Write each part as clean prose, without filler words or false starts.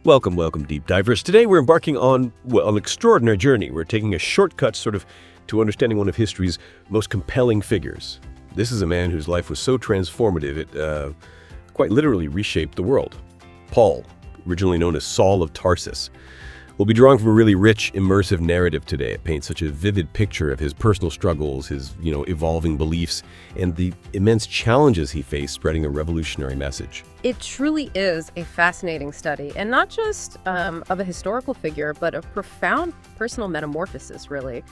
Welcome, deep divers. Today we're embarking on, an extraordinary journey. We're taking a shortcut to understanding one of history's most compelling figures. This is a man whose life was so transformative it quite literally reshaped the world. Paul, originally known as Saul of Tarsus. We'll be drawing from a really rich, immersive narrative today. It paints such a vivid picture of his personal struggles, his, evolving beliefs, and the immense challenges he faced spreading a revolutionary message. It truly is a fascinating study, and not just of a historical figure, but a profound personal metamorphosis, really.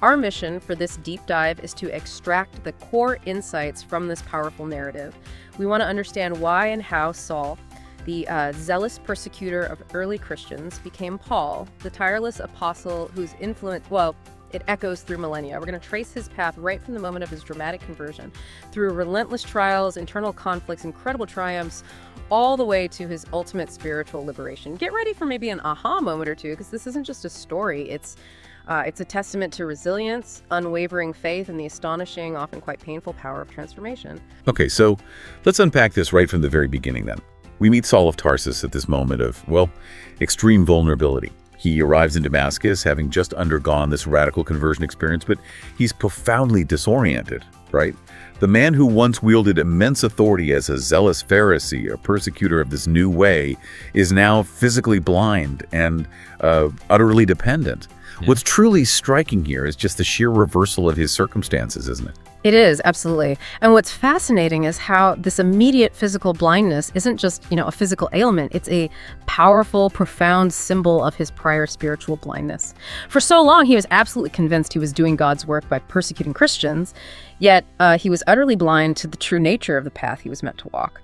Our mission for this deep dive is to extract the core insights from this powerful narrative. We want to understand why and how Saul, the zealous persecutor of early Christians, became Paul, the tireless apostle whose influence, it echoes through millennia. We're going to trace his path right from the moment of his dramatic conversion, through relentless trials, internal conflicts, incredible triumphs, all the way to his ultimate spiritual liberation. Get ready for maybe an aha moment or two, because this isn't just a story. It's a testament to resilience, unwavering faith, and the astonishing, often quite painful power of transformation. Okay, so let's unpack this right from the very beginning then. We meet Saul of Tarsus at this moment of, extreme vulnerability. He arrives in Damascus having just undergone this radical conversion experience, but he's profoundly disoriented, right? The man who once wielded immense authority as a zealous Pharisee, a persecutor of this new way, is now physically blind and utterly dependent. Yeah. What's truly striking here is just the sheer reversal of his circumstances, isn't it? It is, absolutely. And what's fascinating is how this immediate physical blindness isn't just, a physical ailment. It's a powerful, profound symbol of his prior spiritual blindness. For so long, he was absolutely convinced he was doing God's work by persecuting Christians, yet he was utterly blind to the true nature of the path he was meant to walk.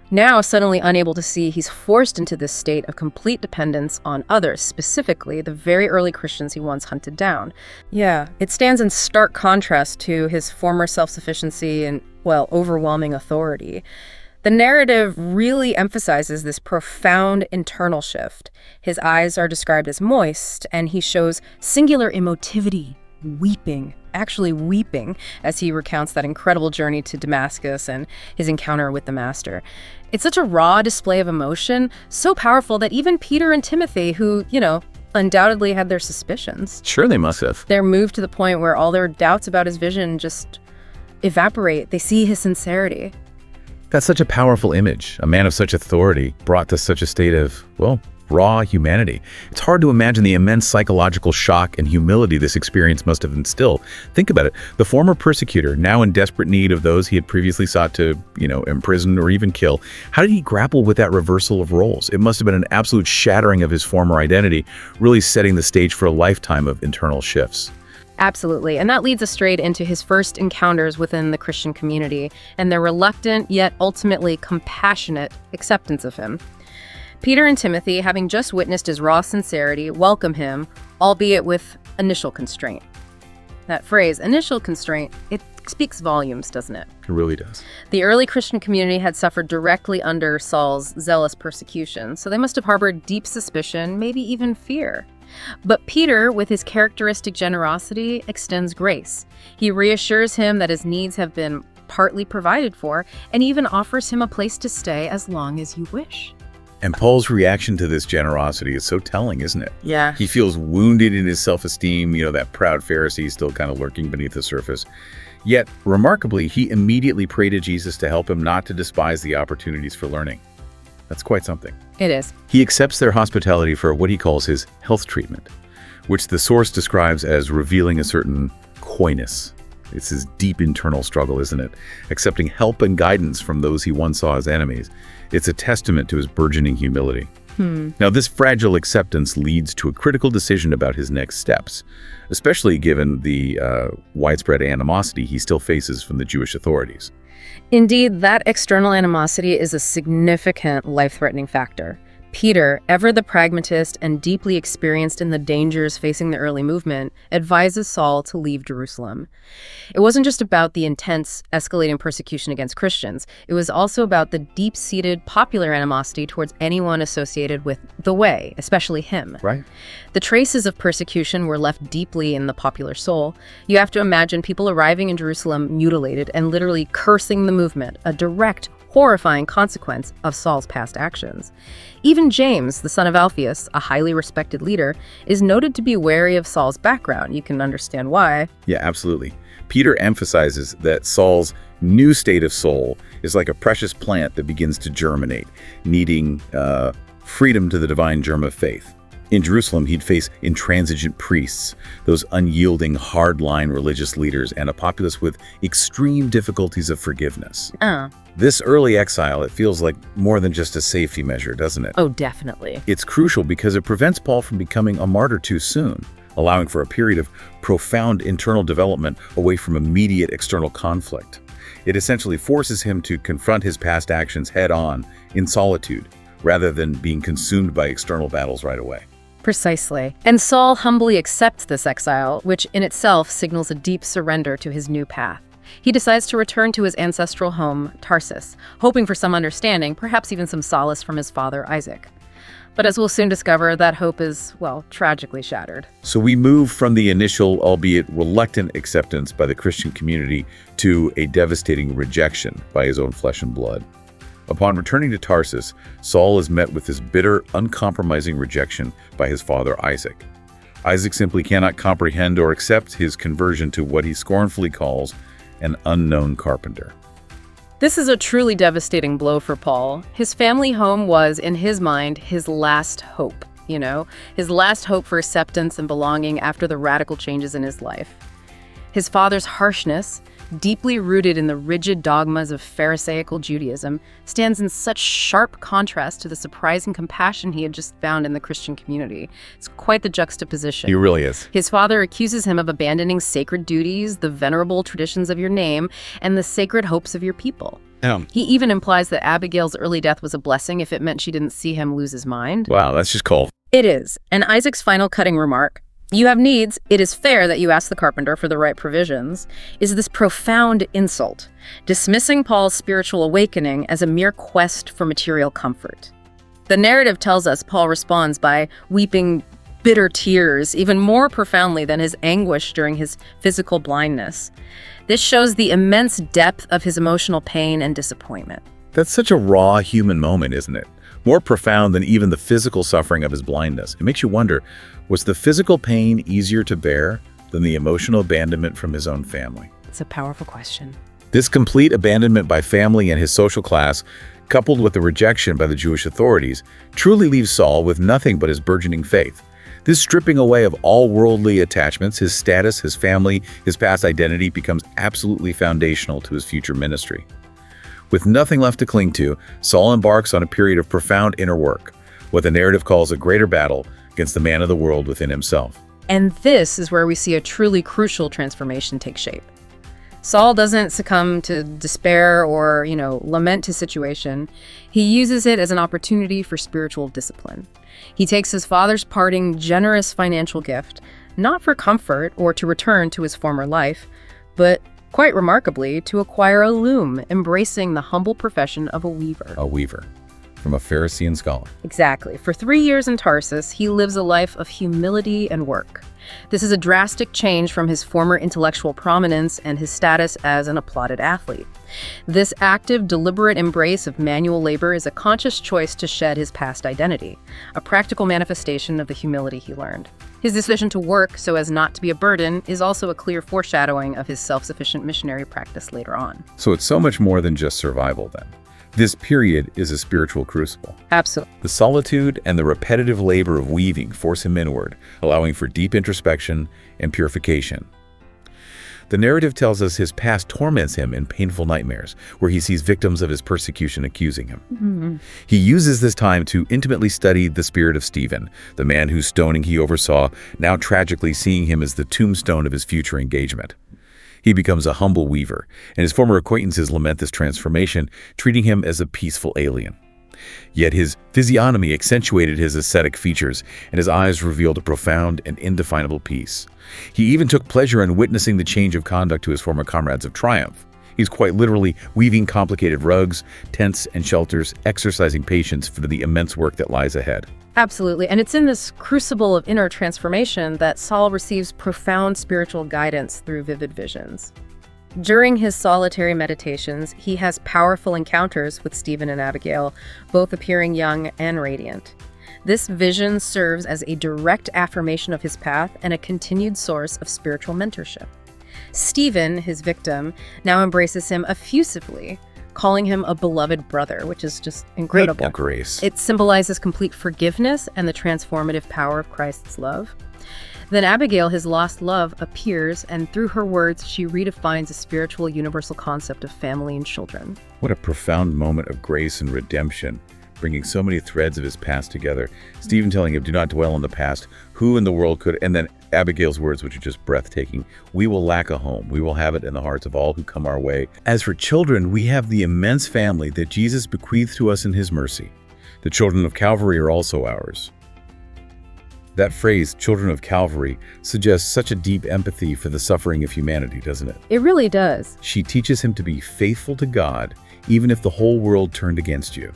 Now, suddenly unable to see, he's forced into this state of complete dependence on others, specifically the very early Christians he once hunted down. Yeah, it stands in stark contrast to his former self-sufficiency and, overwhelming authority. The narrative really emphasizes this profound internal shift. His eyes are described as moist, and he shows singular emotivity, actually weeping, as he recounts that incredible journey to Damascus and his encounter with the Master. It's such a raw display of emotion, so powerful that even Peter and Timothy, who, undoubtedly had their suspicions. Sure, they must have. They're moved to the point where all their doubts about his vision just evaporate. They see his sincerity. That's such a powerful image. A man of such authority brought to such a state of, raw humanity. It's hard to imagine the immense psychological shock and humility this experience must have instilled. Think about it. The former persecutor, now in desperate need of those he had previously sought to, imprison or even kill. How did he grapple with that reversal of roles? It must have been an absolute shattering of his former identity, really setting the stage for a lifetime of internal shifts. Absolutely. And that leads us straight into his first encounters within the Christian community and their reluctant yet ultimately compassionate acceptance of him. Peter and Timothy, having just witnessed his raw sincerity, welcome him, albeit with initial constraint. That phrase, initial constraint, it speaks volumes, doesn't it? It really does. The early Christian community had suffered directly under Saul's zealous persecution, so they must have harbored deep suspicion, maybe even fear. But Peter, with his characteristic generosity, extends grace. He reassures him that his needs have been partly provided for, and even offers him a place to stay as long as you wish. And Paul's reaction to this generosity is so telling, isn't it? Yeah. He feels wounded in his self-esteem, that proud Pharisee still kind of lurking beneath the surface. Yet, remarkably, he immediately prayed to Jesus to help him not to despise the opportunities for learning. That's quite something. It is. He accepts their hospitality for what he calls his health treatment, which the source describes as revealing a certain coyness. It's his deep internal struggle, isn't it? Accepting help and guidance from those he once saw as enemies. It's a testament to his burgeoning humility. Now, this fragile acceptance leads to a critical decision about his next steps, especially given the widespread animosity he still faces from the Jewish authorities. Indeed, that external animosity is a significant life-threatening factor. Peter, ever the pragmatist and deeply experienced in the dangers facing the early movement, advises Saul to leave Jerusalem. It wasn't just about the intense, escalating persecution against Christians. It was also about the deep-seated popular animosity towards anyone associated with the way, especially him. Right. The traces of persecution were left deeply in the popular soul. You have to imagine people arriving in Jerusalem mutilated and literally cursing the movement, a direct, horrifying consequence of Saul's past actions. Even James, the son of Alphaeus, a highly respected leader, is noted to be wary of Saul's background. You can understand why. Yeah, absolutely. Peter emphasizes that Saul's new state of soul is like a precious plant that begins to germinate, needing freedom to the divine germ of faith. In Jerusalem, he'd face intransigent priests, those unyielding, hard-line religious leaders, and a populace with extreme difficulties of forgiveness. This early exile, it feels like more than just a safety measure, doesn't it? Oh, definitely. It's crucial because it prevents Paul from becoming a martyr too soon, allowing for a period of profound internal development away from immediate external conflict. It essentially forces him to confront his past actions head-on in solitude, rather than being consumed by external battles right away. Precisely. And Saul humbly accepts this exile, which in itself signals a deep surrender to his new path. He decides to return to his ancestral home, Tarsus, hoping for some understanding, perhaps even some solace from his father, Isaac. But as we'll soon discover, that hope is, well, tragically shattered. So we move from the initial, albeit reluctant, acceptance by the Christian community to a devastating rejection by his own flesh and blood. Upon returning to Tarsus, Saul is met with this bitter, uncompromising rejection by his father Isaac. Isaac simply cannot comprehend or accept his conversion to what he scornfully calls an unknown carpenter. This is a truly devastating blow for Paul. His family home was, in his mind, his last hope, his last hope for acceptance and belonging after the radical changes in his life. His father's harshness, deeply rooted in the rigid dogmas of Pharisaical Judaism, stands in such sharp contrast to the surprising compassion he had just found in the Christian community. It's quite the juxtaposition. He really is. His father accuses him of abandoning sacred duties, the venerable traditions of your name, and the sacred hopes of your people. He even implies that Abigail's early death was a blessing if it meant she didn't see him lose his mind. Wow, that's just cold. It is. And Isaac's final cutting remark, "You have needs, it is fair that you ask the carpenter for the right provisions," is this profound insult, dismissing Paul's spiritual awakening as a mere quest for material comfort. The narrative tells us Paul responds by weeping bitter tears, even more profoundly than his anguish during his physical blindness. This shows the immense depth of his emotional pain and disappointment. That's such a raw human moment, isn't it? More profound than even the physical suffering of his blindness. It makes you wonder, was the physical pain easier to bear than the emotional abandonment from his own family? It's a powerful question. This complete abandonment by family and his social class, coupled with the rejection by the Jewish authorities, truly leaves Saul with nothing but his burgeoning faith. This stripping away of all worldly attachments, his status, his family, his past identity, becomes absolutely foundational to his future ministry. With nothing left to cling to, Saul embarks on a period of profound inner work, what the narrative calls a greater battle against the man of the world within himself. And this is where we see a truly crucial transformation take shape. Saul doesn't succumb to despair or, lament his situation. He uses it as an opportunity for spiritual discipline. He takes his father's parting, generous financial gift, not for comfort or to return to his former life, but quite remarkably, to acquire a loom, embracing the humble profession of a weaver. A weaver, from a Pharisee and scholar. Exactly. For 3 years in Tarsus, he lives a life of humility and work. This is a drastic change from his former intellectual prominence and his status as an applauded athlete. This active, deliberate embrace of manual labor is a conscious choice to shed his past identity, a practical manifestation of the humility he learned. His decision to work so as not to be a burden is also a clear foreshadowing of his self-sufficient missionary practice later on. So it's so much more than just survival then. This period is a spiritual crucible. Absolutely. The solitude and the repetitive labor of weaving force him inward, allowing for deep introspection and purification. The narrative tells us his past torments him in painful nightmares, where he sees victims of his persecution accusing him. Mm-hmm. He uses this time to intimately study the spirit of Stephen, the man whose stoning he oversaw, now tragically seeing him as the tombstone of his future engagement. He becomes a humble weaver, and his former acquaintances lament this transformation, treating him as a peaceful alien. Yet his physiognomy accentuated his ascetic features, and his eyes revealed a profound and indefinable peace. He even took pleasure in witnessing the change of conduct to his former comrades of triumph. He's quite literally weaving complicated rugs, tents, and shelters, exercising patience for the immense work that lies ahead. Absolutely. And it's in this crucible of inner transformation that Saul receives profound spiritual guidance through vivid visions. During his solitary meditations, he has powerful encounters with Stephen and Abigail, both appearing young and radiant. This vision serves as a direct affirmation of his path and a continued source of spiritual mentorship. Stephen, his victim, now embraces him effusively, calling him a beloved brother, which is just incredible. Grace. It symbolizes complete forgiveness and the transformative power of Christ's love. Then Abigail, his lost love, appears, and through her words, she redefines a spiritual universal concept of family and children. What a profound moment of grace and redemption, bringing so many threads of his past together. Stephen telling him, do not dwell on the past. Who in the world could? And then Abigail's words, which are just breathtaking. We will lack a home. We will have it in the hearts of all who come our way. As for children, we have the immense family that Jesus bequeathed to us in his mercy. The children of Calvary are also ours. That phrase, children of Calvary, suggests such a deep empathy for the suffering of humanity, doesn't it? It really does. She teaches him to be faithful to God, even if the whole world turned against you,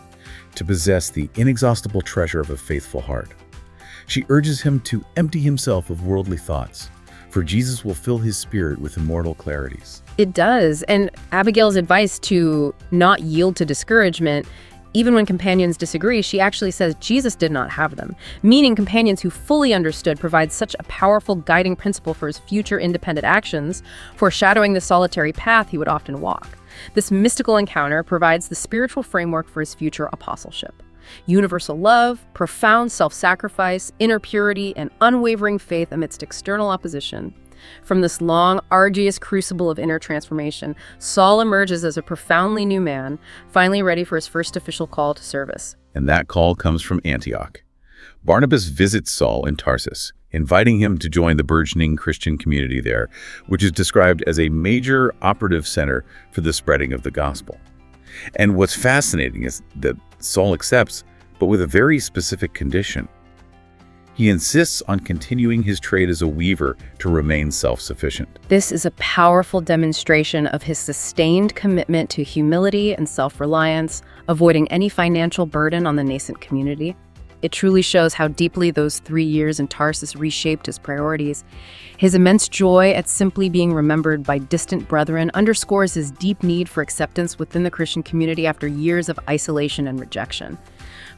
to possess the inexhaustible treasure of a faithful heart. She urges him to empty himself of worldly thoughts, for Jesus will fill his spirit with immortal clarities. It does. And Abigail's advice to not yield to discouragement, even when companions disagree, she actually says Jesus did not have them, meaning companions who fully understood provide such a powerful guiding principle for his future independent actions, foreshadowing the solitary path he would often walk. This mystical encounter provides the spiritual framework for his future apostleship. Universal love, profound self-sacrifice, inner purity, and unwavering faith amidst external opposition. From this long, arduous crucible of inner transformation, Saul emerges as a profoundly new man, finally ready for his first official call to service. And that call comes from Antioch. Barnabas visits Saul in Tarsus, inviting him to join the burgeoning Christian community there, which is described as a major operative center for the spreading of the gospel. And what's fascinating is that Saul accepts, but with a very specific condition. He insists on continuing his trade as a weaver to remain self-sufficient. This is a powerful demonstration of his sustained commitment to humility and self-reliance, avoiding any financial burden on the nascent community. It truly shows how deeply those 3 years in Tarsus reshaped his priorities. His immense joy at simply being remembered by distant brethren underscores his deep need for acceptance within the Christian community after years of isolation and rejection.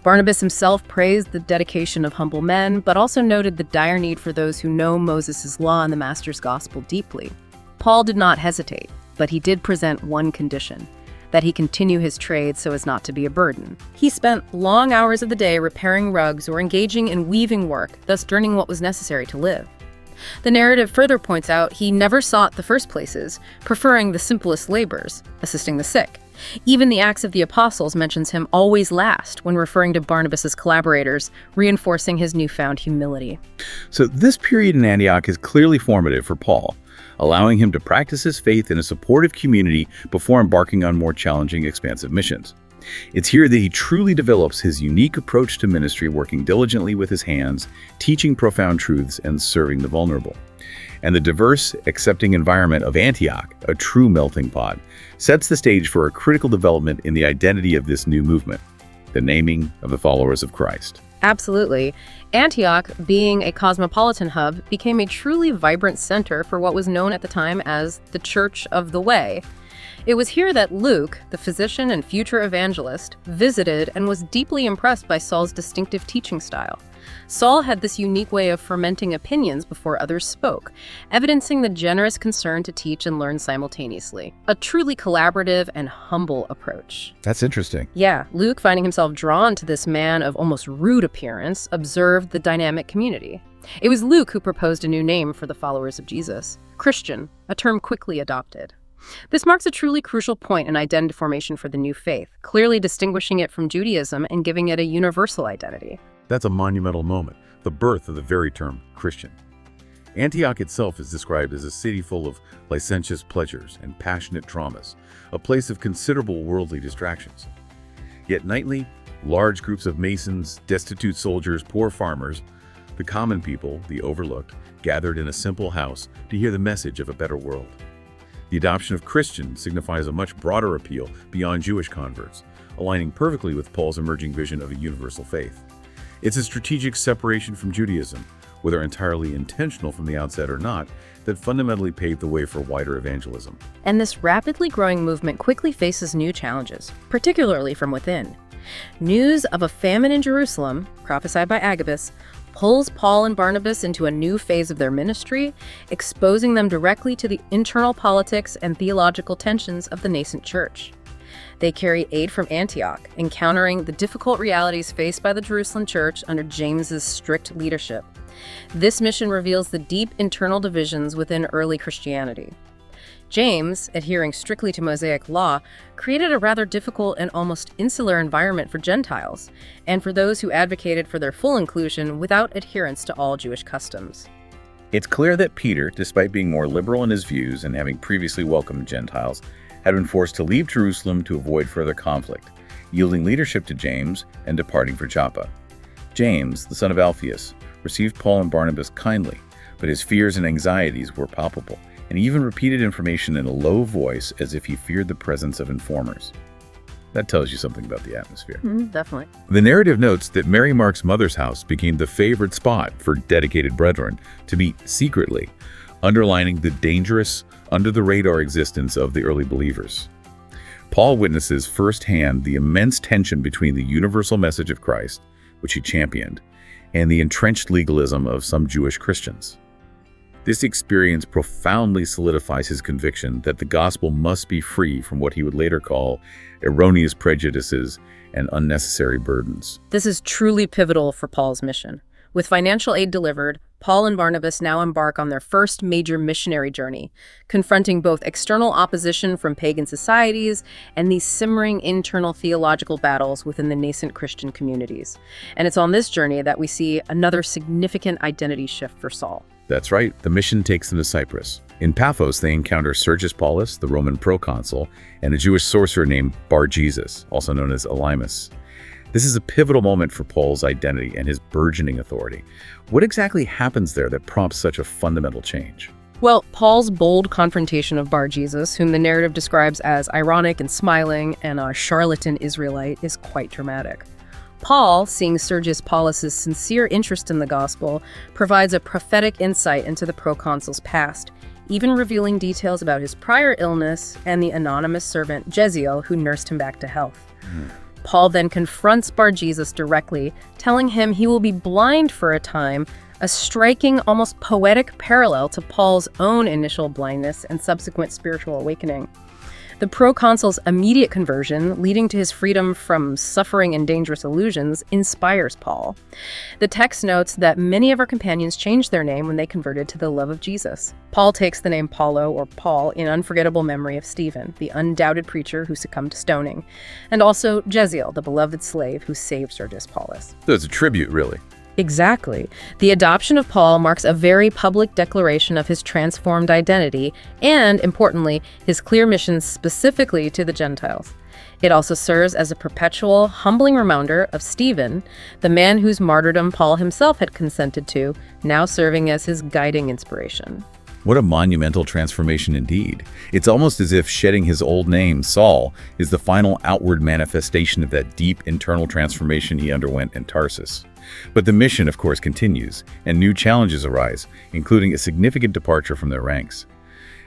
Barnabas himself praised the dedication of humble men, but also noted the dire need for those who know Moses' law and the Master's gospel deeply. Paul did not hesitate, but he did present one condition: that he continue his trade so as not to be a burden. He spent long hours of the day repairing rugs or engaging in weaving work, thus earning what was necessary to live. The narrative further points out he never sought the first places, preferring the simplest labors, assisting the sick. Even the Acts of the Apostles mentions him always last when referring to Barnabas' collaborators, reinforcing his newfound humility. So this period in Antioch is clearly formative for Paul, allowing him to practice his faith in a supportive community before embarking on more challenging, expansive missions. It's here that he truly develops his unique approach to ministry, working diligently with his hands, teaching profound truths, and serving the vulnerable. And the diverse, accepting environment of Antioch, a true melting pot, sets the stage for a critical development in the identity of this new movement, the naming of the followers of Christ. Absolutely. Antioch, being a cosmopolitan hub, became a truly vibrant center for what was known at the time as the Church of the Way. It was here that Luke, the physician and future evangelist, visited and was deeply impressed by Saul's distinctive teaching style. Saul had this unique way of fermenting opinions before others spoke, evidencing the generous concern to teach and learn simultaneously. A truly collaborative and humble approach. That's interesting. Yeah, Luke, finding himself drawn to this man of almost rude appearance, observed the dynamic community. It was Luke who proposed a new name for the followers of Jesus, Christian, a term quickly adopted. This marks a truly crucial point in identity formation for the new faith, clearly distinguishing it from Judaism and giving it a universal identity. That's a monumental moment, the birth of the very term Christian. Antioch itself is described as a city full of licentious pleasures and passionate traumas, a place of considerable worldly distractions. Yet nightly, large groups of masons, destitute soldiers, poor farmers, the common people, the overlooked, gathered in a simple house to hear the message of a better world. The adoption of Christian signifies a much broader appeal beyond Jewish converts, aligning perfectly with Paul's emerging vision of a universal faith. It's a strategic separation from Judaism, whether entirely intentional from the outset or not, that fundamentally paved the way for wider evangelism. And this rapidly growing movement quickly faces new challenges, particularly from within. News of a famine in Jerusalem, prophesied by Agabus, pulls Paul and Barnabas into a new phase of their ministry, exposing them directly to the internal politics and theological tensions of the nascent church. They carry aid from Antioch, encountering the difficult realities faced by the Jerusalem church under James's strict leadership. This mission reveals the deep internal divisions within early Christianity. James, adhering strictly to Mosaic law, created a rather difficult and almost insular environment for Gentiles, and for those who advocated for their full inclusion without adherence to all Jewish customs. It's clear that Peter, despite being more liberal in his views and having previously welcomed Gentiles, had been forced to leave Jerusalem to avoid further conflict, yielding leadership to James and departing for Joppa. James, the son of Alphaeus, received Paul and Barnabas kindly, but his fears and anxieties were palpable, and he even repeated information in a low voice as if he feared the presence of informers. That tells you something about the atmosphere. Definitely. The narrative notes that Mary Mark's mother's house became the favorite spot for dedicated brethren to meet secretly, underlining the dangerous, under-the-radar existence of the early believers. Paul witnesses firsthand the immense tension between the universal message of Christ, which he championed, and the entrenched legalism of some Jewish Christians. This experience profoundly solidifies his conviction that the gospel must be free from what he would later call erroneous prejudices and unnecessary burdens. This is truly pivotal for Paul's mission. With financial aid delivered, Paul and Barnabas now embark on their first major missionary journey, confronting both external opposition from pagan societies and these simmering internal theological battles within the nascent Christian communities. And it's on this journey that we see another significant identity shift for Saul. That's right, the mission takes them to Cyprus. In Paphos, they encounter Sergius Paulus, the Roman proconsul, and a Jewish sorcerer named Bar-Jesus, also known as Elymas. This is a pivotal moment for Paul's identity and his burgeoning authority. What exactly happens there that prompts such a fundamental change? Well, Paul's bold confrontation of Bar-Jesus, whom the narrative describes as ironic and smiling and a charlatan Israelite, is quite dramatic. Paul, seeing Sergius Paulus's sincere interest in the gospel, provides a prophetic insight into the proconsul's past, even revealing details about his prior illness and the anonymous servant Jeziel who nursed him back to health. Paul then confronts Bar-Jesus directly, telling him he will be blind for a time, a striking, almost poetic parallel to Paul's own initial blindness and subsequent spiritual awakening. The proconsul's immediate conversion, leading to his freedom from suffering and dangerous illusions, inspires Paul. The text notes that many of our companions changed their name when they converted to the love of Jesus. Paul takes the name Paulo, or Paul, in unforgettable memory of Stephen, the undoubted preacher who succumbed to stoning, and also Jeziel, the beloved slave who saved Sergius Paulus. So it's a tribute, really. Exactly. The adoption of Paul marks a very public declaration of his transformed identity and, importantly, his clear mission specifically to the Gentiles. It also serves as a perpetual, humbling reminder of Stephen, the man whose martyrdom Paul himself had consented to, now serving as his guiding inspiration. What a monumental transformation indeed. It's almost as if shedding his old name, Saul, is the final outward manifestation of that deep internal transformation he underwent in Tarsus. But the mission, of course, continues, and new challenges arise, including a significant departure from their ranks.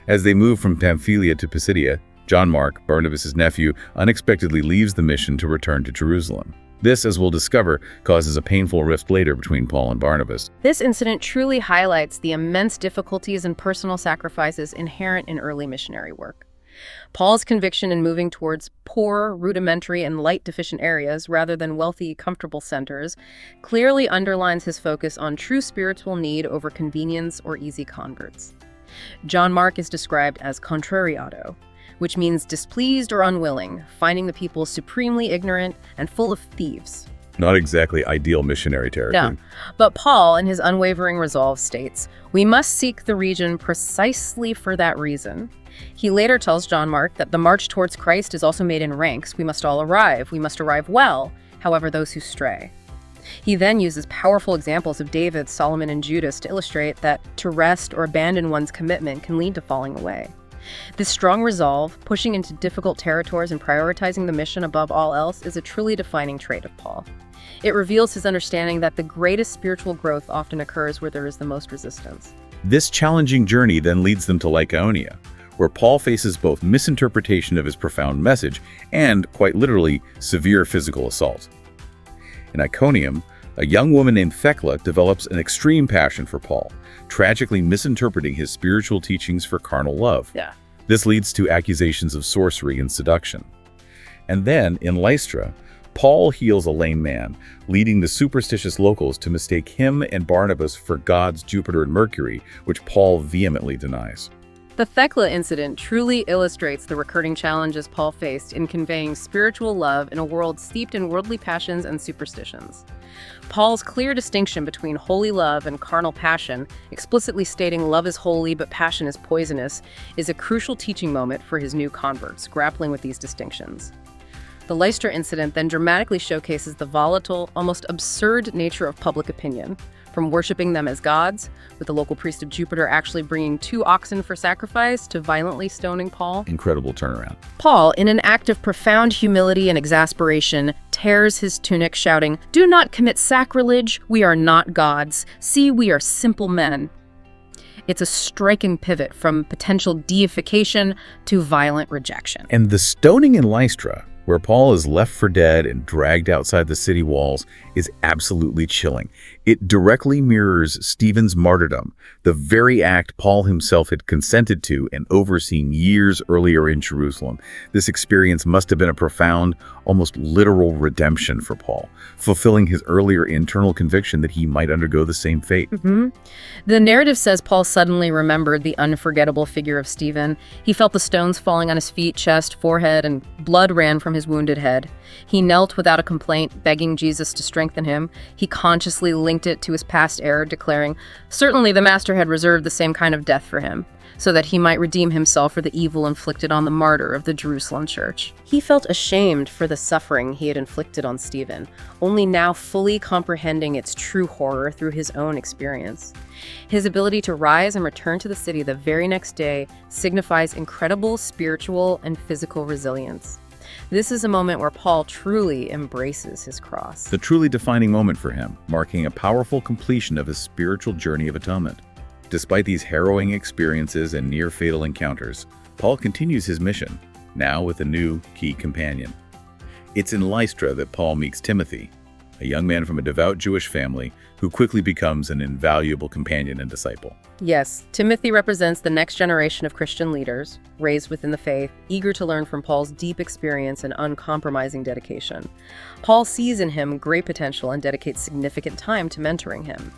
As they move from Pamphylia to Pisidia, John Mark, Barnabas' nephew, unexpectedly leaves the mission to return to Jerusalem. This, as we'll discover, causes a painful rift later between Paul and Barnabas. This incident truly highlights the immense difficulties and personal sacrifices inherent in early missionary work. Paul's conviction in moving towards poor, rudimentary, and light-deficient areas rather than wealthy, comfortable centers clearly underlines his focus on true spiritual need over convenience or easy converts. John Mark is described as contrariado, which means displeased or unwilling, finding the people supremely ignorant and full of thieves. Not exactly ideal missionary territory. No, but Paul, in his unwavering resolve, states, "We must seek the region precisely for that reason." He later tells John Mark that the march towards Christ is also made in ranks. We must all arrive. We must arrive well, however those who stray. He then uses powerful examples of David, Solomon, and Judas to illustrate that to rest or abandon one's commitment can lead to falling away. This strong resolve, pushing into difficult territories and prioritizing the mission above all else, is a truly defining trait of Paul. It reveals his understanding that the greatest spiritual growth often occurs where there is the most resistance. This challenging journey then leads them to Lycaonia, where Paul faces both misinterpretation of his profound message and, quite literally, severe physical assault. In Iconium, a young woman named Thecla develops an extreme passion for Paul, tragically misinterpreting his spiritual teachings for carnal love. This leads to accusations of sorcery and seduction. And then, in Lystra, Paul heals a lame man, leading the superstitious locals to mistake him and Barnabas for gods Jupiter and Mercury, which Paul vehemently denies. The Thecla incident truly illustrates the recurring challenges Paul faced in conveying spiritual love in a world steeped in worldly passions and superstitions. Paul's clear distinction between holy love and carnal passion, explicitly stating love is holy but passion is poisonous, is a crucial teaching moment for his new converts, grappling with these distinctions. The Lystra incident then dramatically showcases the volatile, almost absurd nature of public opinion, from worshiping them as gods, with the local priest of Jupiter actually bringing 2 oxen for sacrifice, to violently stoning Paul. Incredible turnaround. Paul, in an act of profound humility and exasperation, tears his tunic, shouting, "Do not commit sacrilege, we are not gods. See, we are simple men." It's a striking pivot from potential deification to violent rejection. And the stoning in Lystra, where Paul is left for dead and dragged outside the city walls, is absolutely chilling. It directly mirrors Stephen's martyrdom, the very act Paul himself had consented to and overseen years earlier in Jerusalem. This experience must have been a profound, almost literal redemption for Paul, fulfilling his earlier internal conviction that he might undergo the same fate. The narrative says Paul suddenly remembered the unforgettable figure of Stephen. He felt the stones falling on his feet, chest, forehead, and blood ran from his wounded head. He knelt without a complaint, begging Jesus to strengthen him. He consciously linked it to his past error, declaring, certainly the Master had reserved the same kind of death for him, so that he might redeem himself for the evil inflicted on the martyr of the Jerusalem church. He felt ashamed for the suffering he had inflicted on Stephen, only now fully comprehending its true horror through his own experience. His ability to rise and return to the city the very next day signifies incredible spiritual and physical resilience. This is a moment where Paul truly embraces his cross. The truly defining moment for him, marking a powerful completion of his spiritual journey of atonement. Despite these harrowing experiences and near-fatal encounters, Paul continues his mission, now with a new key companion. It's in Lystra that Paul meets Timothy, a young man from a devout Jewish family who quickly becomes an invaluable companion and disciple. Yes, Timothy represents the next generation of Christian leaders, raised within the faith, eager to learn from Paul's deep experience and uncompromising dedication. Paul sees in him great potential and dedicates significant time to mentoring him.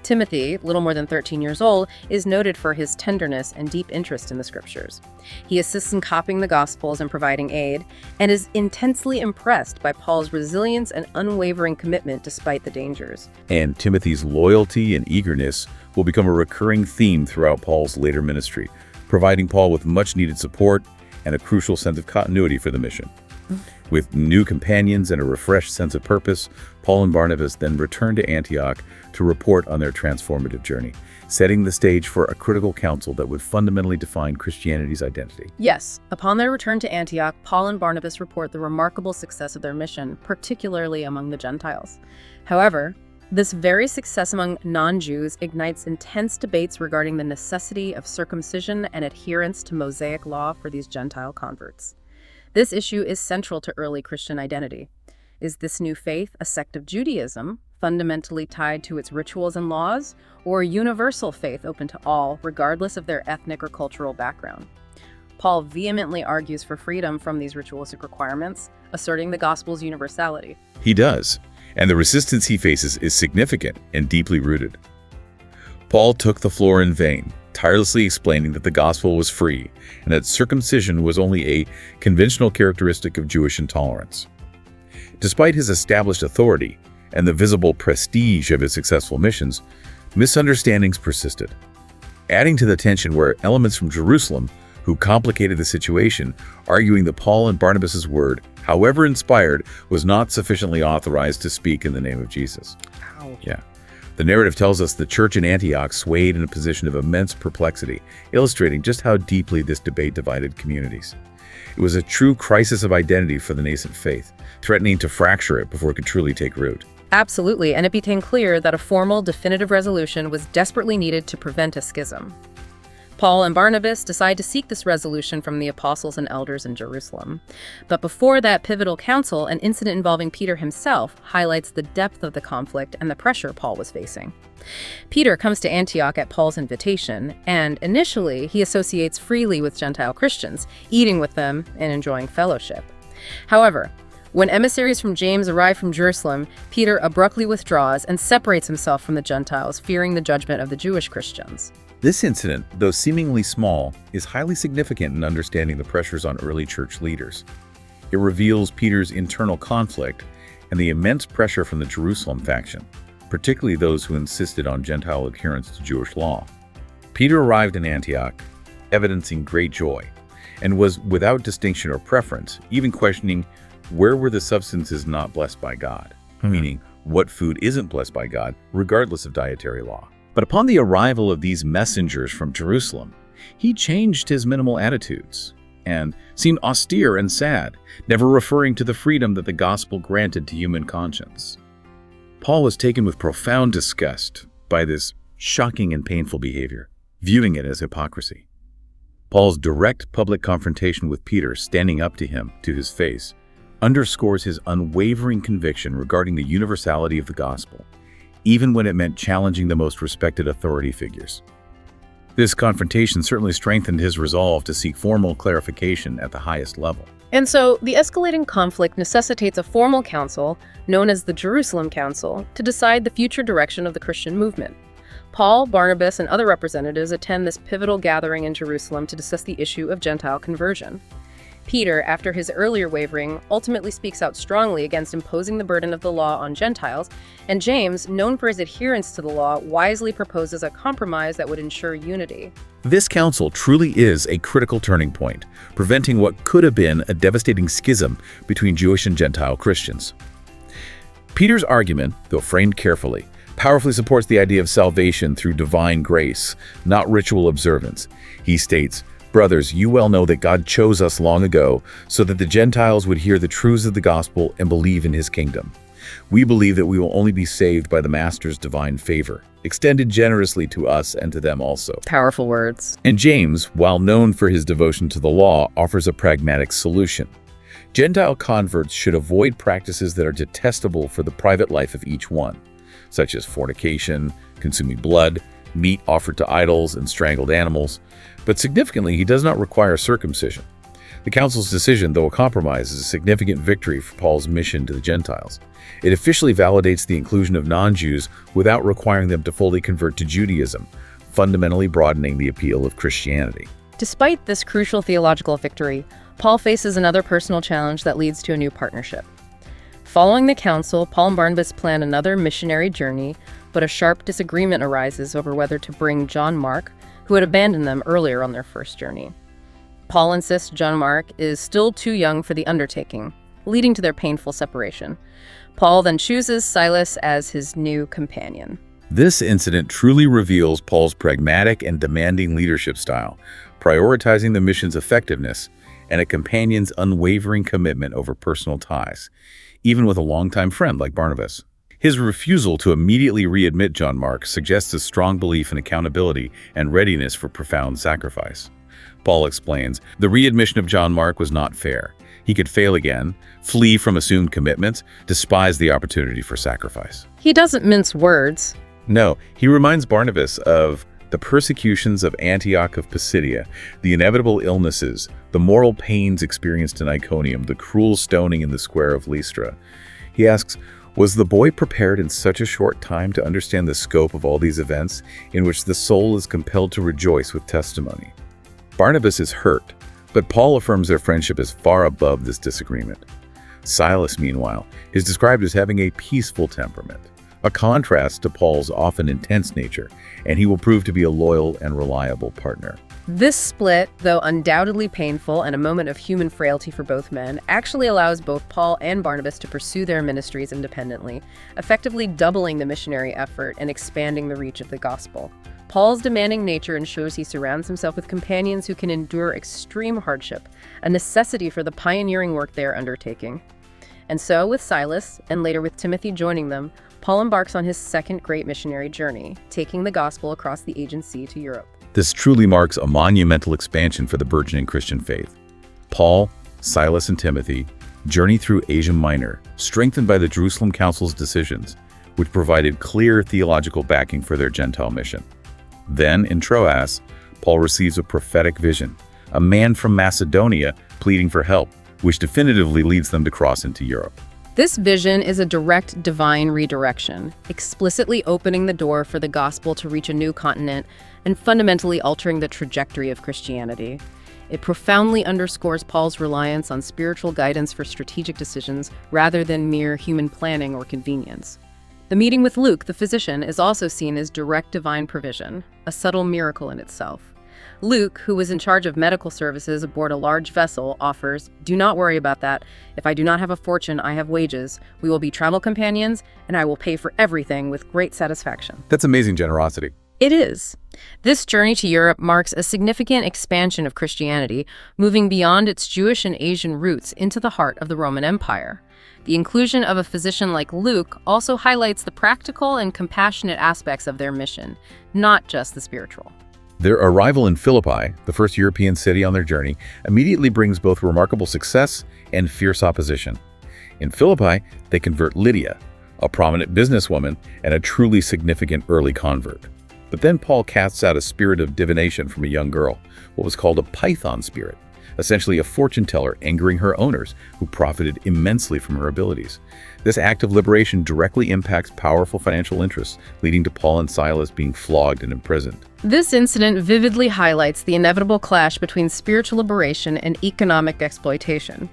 Timothy, little more than 13 years old, is noted for his tenderness and deep interest in the scriptures. He assists in copying the Gospels and providing aid, and is intensely impressed by Paul's resilience and unwavering commitment despite the dangers. And Timothy's loyalty and eagerness will become a recurring theme throughout Paul's later ministry, providing Paul with much-needed support and a crucial sense of continuity for the mission. With new companions and a refreshed sense of purpose, Paul and Barnabas then return to Antioch to report on their transformative journey, setting the stage for a critical council that would fundamentally define Christianity's identity. Yes, upon their return to Antioch, Paul and Barnabas report the remarkable success of their mission, particularly among the Gentiles. However, this very success among non-Jews ignites intense debates regarding the necessity of circumcision and adherence to Mosaic law for these Gentile converts. This issue is central to early Christian identity. Is this new faith a sect of Judaism, fundamentally tied to its rituals and laws, or a universal faith open to all, regardless of their ethnic or cultural background? Paul vehemently argues for freedom from these ritualistic requirements, asserting the gospel's universality. He does, and the resistance he faces is significant and deeply rooted. Paul took the floor in vain, tirelessly explaining that the gospel was free and that circumcision was only a conventional characteristic of Jewish intolerance. Despite his established authority and the visible prestige of his successful missions, misunderstandings persisted. Adding to the tension were elements from Jerusalem who complicated the situation, arguing that Paul and Barnabas' word, however inspired, was not sufficiently authorized to speak in the name of Jesus. Ow. Yeah. The narrative tells us the church in Antioch swayed in a position of immense perplexity, illustrating just how deeply this debate divided communities. It was a true crisis of identity for the nascent faith, threatening to fracture it before it could truly take root. Absolutely, and it became clear that a formal, definitive resolution was desperately needed to prevent a schism. Paul and Barnabas decide to seek this resolution from the apostles and elders in Jerusalem. But before that pivotal council, an incident involving Peter himself highlights the depth of the conflict and the pressure Paul was facing. Peter comes to Antioch at Paul's invitation, and initially he associates freely with Gentile Christians, eating with them and enjoying fellowship. However, when emissaries from James arrive from Jerusalem, Peter abruptly withdraws and separates himself from the Gentiles, fearing the judgment of the Jewish Christians. This incident, though seemingly small, is highly significant in understanding the pressures on early church leaders. It reveals Peter's internal conflict and the immense pressure from the Jerusalem faction, particularly those who insisted on Gentile adherence to Jewish law. Peter arrived in Antioch, evidencing great joy, and was without distinction or preference, even questioning where were the substances not blessed by God, meaning what food isn't blessed by God, regardless of dietary law. But upon the arrival of these messengers from Jerusalem, he changed his minimal attitudes and seemed austere and sad, never referring to the freedom that the gospel granted to human conscience. Paul was taken with profound disgust by this shocking and painful behavior, viewing it as hypocrisy. Paul's direct public confrontation with Peter, standing up to him to his face, underscores his unwavering conviction regarding the universality of the gospel, even when it meant challenging the most respected authority figures. This confrontation certainly strengthened his resolve to seek formal clarification at the highest level. And so, the escalating conflict necessitates a formal council, known as the Jerusalem Council, to decide the future direction of the Christian movement. Paul, Barnabas, and other representatives attend this pivotal gathering in Jerusalem to discuss the issue of Gentile conversion. Peter, after his earlier wavering, ultimately speaks out strongly against imposing the burden of the law on Gentiles, and James, known for his adherence to the law, wisely proposes a compromise that would ensure unity. This council truly is a critical turning point, preventing what could have been a devastating schism between Jewish and Gentile Christians. Peter's argument, though framed carefully, powerfully supports the idea of salvation through divine grace, not ritual observance. He states, "Brothers, you well know that God chose us long ago so that the Gentiles would hear the truths of the gospel and believe in his kingdom. We believe that we will only be saved by the Master's divine favor, extended generously to us and to them also." Powerful words. And James, while known for his devotion to the law, offers a pragmatic solution. Gentile converts should avoid practices that are detestable for the private life of each one, such as fornication, consuming blood, meat offered to idols, and strangled animals. But significantly, he does not require circumcision. The council's decision, though a compromise, is a significant victory for Paul's mission to the Gentiles. It officially validates the inclusion of non-Jews without requiring them to fully convert to Judaism, fundamentally broadening the appeal of Christianity. Despite this crucial theological victory, Paul faces another personal challenge that leads to a new partnership. Following the council, Paul and Barnabas plan another missionary journey, but a sharp disagreement arises over whether to bring John Mark, who had abandoned them earlier on their first journey. Paul insists John Mark is still too young for the undertaking, leading to their painful separation. Paul then chooses Silas as his new companion. This incident truly reveals Paul's pragmatic and demanding leadership style, prioritizing the mission's effectiveness and a companion's unwavering commitment over personal ties, even with a longtime friend like Barnabas. His refusal to immediately readmit John Mark suggests a strong belief in accountability and readiness for profound sacrifice. Paul explains, the readmission of John Mark was not fair. He could fail again, flee from assumed commitments, despise the opportunity for sacrifice. He doesn't mince words. No, he reminds Barnabas of the persecutions of Antioch of Pisidia, the inevitable illnesses, the moral pains experienced in Iconium, the cruel stoning in the square of Lystra. He asks, was the boy prepared in such a short time to understand the scope of all these events in which the soul is compelled to rejoice with testimony? Barnabas is hurt, but Paul affirms their friendship is far above this disagreement. Silas, meanwhile, is described as having a peaceful temperament, a contrast to Paul's often intense nature, and he will prove to be a loyal and reliable partner. This split, though undoubtedly painful and a moment of human frailty for both men, actually allows both Paul and Barnabas to pursue their ministries independently, effectively doubling the missionary effort and expanding the reach of the gospel. Paul's demanding nature ensures he surrounds himself with companions who can endure extreme hardship, a necessity for the pioneering work they are undertaking. And so, with Silas, and later with Timothy joining them, Paul embarks on his second great missionary journey, taking the gospel across the Aegean Sea to Europe. This truly marks a monumental expansion for the burgeoning Christian faith. Paul, Silas, and Timothy journey through Asia Minor, strengthened by the Jerusalem Council's decisions, which provided clear theological backing for their Gentile mission. Then, in Troas, Paul receives a prophetic vision, a man from Macedonia pleading for help, which definitively leads them to cross into Europe. This vision is a direct divine redirection, explicitly opening the door for the gospel to reach a new continent and fundamentally altering the trajectory of Christianity. It profoundly underscores Paul's reliance on spiritual guidance for strategic decisions rather than mere human planning or convenience. The meeting with Luke, the physician, is also seen as direct divine provision, a subtle miracle in itself. Luke, who was in charge of medical services aboard a large vessel, offers, "Do not worry about that. If I do not have a fortune, I have wages. We will be travel companions, and I will pay for everything with great satisfaction." That's amazing generosity. It is. This journey to Europe marks a significant expansion of Christianity, moving beyond its Jewish and Asian roots into the heart of the Roman Empire. The inclusion of a physician like Luke also highlights the practical and compassionate aspects of their mission, not just the spiritual. Their arrival in Philippi, the first European city on their journey, immediately brings both remarkable success and fierce opposition. In Philippi, they convert Lydia, a prominent businesswoman and a truly significant early convert. But then Paul casts out a spirit of divination from a young girl, what was called a python spirit, essentially a fortune teller angering her owners, who profited immensely from her abilities. This act of liberation directly impacts powerful financial interests, leading to Paul and Silas being flogged and imprisoned. This incident vividly highlights the inevitable clash between spiritual liberation and economic exploitation.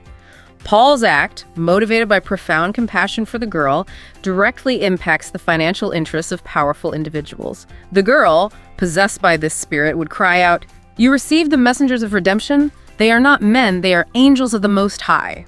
Paul's act, motivated by profound compassion for the girl, directly impacts the financial interests of powerful individuals. The girl, possessed by this spirit, would cry out, "You received the messengers of redemption? They are not men, they are angels of the Most High."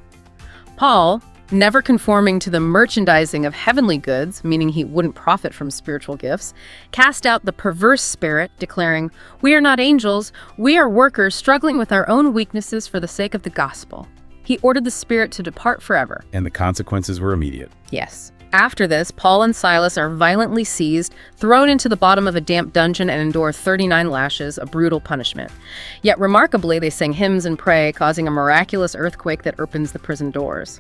Paul, never conforming to the merchandising of heavenly goods, meaning he wouldn't profit from spiritual gifts, cast out the perverse spirit, declaring, "We are not angels, we are workers struggling with our own weaknesses for the sake of the gospel." He ordered the spirit to depart forever. And the consequences were immediate. Yes. After this, Paul and Silas are violently seized, thrown into the bottom of a damp dungeon, and endure 39 lashes, a brutal punishment. Yet remarkably, they sing hymns and pray, causing a miraculous earthquake that opens the prison doors.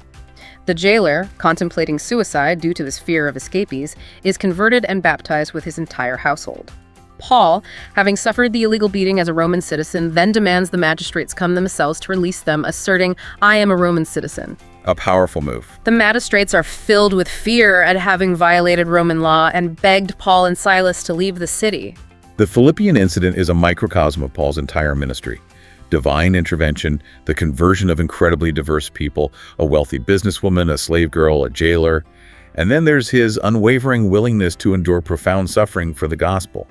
The jailer, contemplating suicide due to his fear of escapees, is converted and baptized with his entire household. Paul, having suffered the illegal beating as a Roman citizen, then demands the magistrates come themselves to release them, asserting, "I am a Roman citizen." A powerful move. The magistrates are filled with fear at having violated Roman law and begged Paul and Silas to leave the city. The Philippian incident is a microcosm of Paul's entire ministry. Divine intervention, the conversion of incredibly diverse people, a wealthy businesswoman, a slave girl, a jailer, and then there's his unwavering willingness to endure profound suffering for the gospel.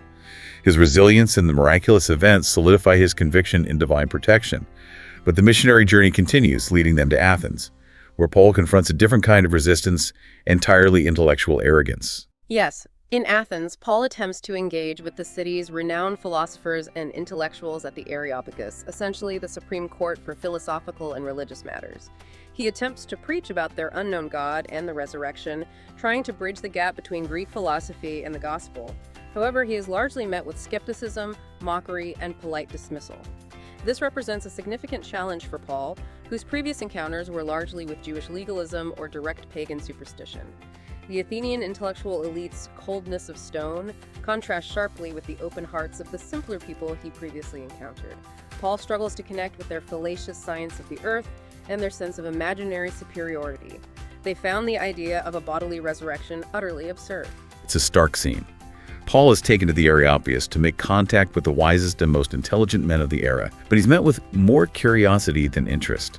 His resilience in the miraculous events solidify his conviction in divine protection. But the missionary journey continues, leading them to Athens, where Paul confronts a different kind of resistance, entirely intellectual arrogance. Yes. In Athens, Paul attempts to engage with the city's renowned philosophers and intellectuals at the Areopagus, essentially the Supreme Court for philosophical and religious matters. He attempts to preach about their unknown God and the resurrection, trying to bridge the gap between Greek philosophy and the gospel. However, he is largely met with skepticism, mockery, and polite dismissal. This represents a significant challenge for Paul, whose previous encounters were largely with Jewish legalism or direct pagan superstition. The Athenian intellectual elite's coldness of stone contrasts sharply with the open hearts of the simpler people he previously encountered. Paul struggles to connect with their fallacious science of the earth and their sense of imaginary superiority. They found the idea of a bodily resurrection utterly absurd. It's a stark scene. Paul is taken to the Areopagus to make contact with the wisest and most intelligent men of the era, but he's met with more curiosity than interest.